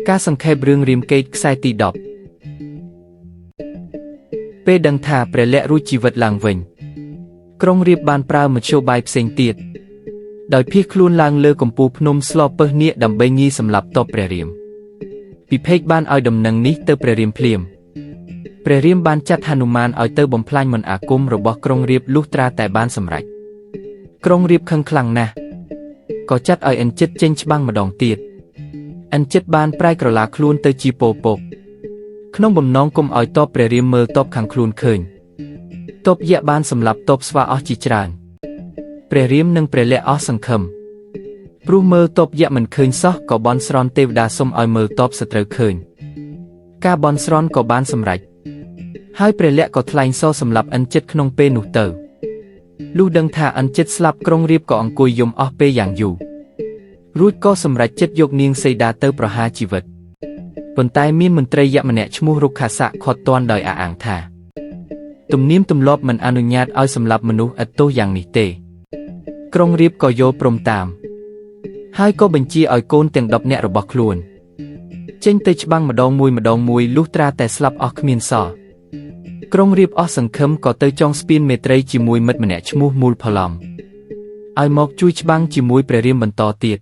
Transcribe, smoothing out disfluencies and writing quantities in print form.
ការសង្ខេបរឿងរាមកេរ្តិ៍ខ្សែទី10ពេលដឹងថាព្រះលក្សណ៍រួចជីវិតឡើងវិញក្រុងរាពណ៍បានប្រើមធ្យោបាយផ្សេងទៀតដោយភៀសខ្លួនឡើងលើកំពូលភ្នំស្លពឹសនាគដើម្បីងាយសម្លាប់ទ័ពព្រះរាមពិភេកបានឲ្យដំណឹងនេះទៅព្រះរាមភ្លាមព្រះរាមបានចាត់ហនុមានឲ្យទៅបំផ្លាញមន្តអាគមរបស់ក្រុងរាពណ៍លុះត្រាតែបានសម្រេចក្រុងរាពណ៍ខឹងខ្លាំងណាស់ក៏ចាត់ឲ្យអិនជិតចេញច្បាំងម្ដងទៀតអិនជិតបានប្រែក្រឡាខ្លួនទៅជាពោពកក្នុងបំណងកុំឲ្យទ័ពព្រះរាមមើលទ័ពខាងខ្លួនឃើញទ័ពយក្សបានសម្លាប់ទ័ពស្វាអស់ជាច្រើនព្រះរាមនិងព្រះលក្សណ៍អស់សង្ឃឹមព្រោះមើលទ័ពយក្សមិនឃើញសោះក៏បន់ស្រន់ទេវតាសុំឲ្យមើលទ័ពសត្រូវឃើញការបន់ស្រន់ក៏បានសម្រេចហើយព្រះលក្សណ៍ក៏ថ្លែងសរសម្លាប់អិនជិតក្នុងពេលនោះទៅលុះដឹងថាអិនជិតស្លាប់ក្រុងរាពណ៍ក៏អង្គុយយំអស់ពេលយ៉ាងយូររួចក៏សម្រេចចិត្តយកនាងសីតាទៅប្រហារជីវិតប៉ុន្តែមានមន្ត្រីយក្សម្នាក់ឈ្មោះរុក្ខាសៈខាត់ទាន់ដោយអះអាងថាទំនៀមទម្លាប់មិនអនុញ្ញាតឲ្យសម្លាប់មនុស្សឥតទោសយ៉ាងនេះទេក្រុងរាពណ៍ក៏យល់ព្រមតាមហើយក៏បញ្ជាឲ្យកូនទាំង10នាក់របស់ខ្លួនចេញទៅច្បាំងម្ដងមួយលុះត្រាតែស្លាប់អស់គ្មានសល់ក្រុងរាពណ៍អស់សង្ឃឹមក៏ទៅចងស្ពានមេត្រីជាមួយមិត្តម្នាក់ឈ្មោះមូលផលំឲ្យមកជួយច្បាំងជាមួយព្រះរាមបន្តទៀត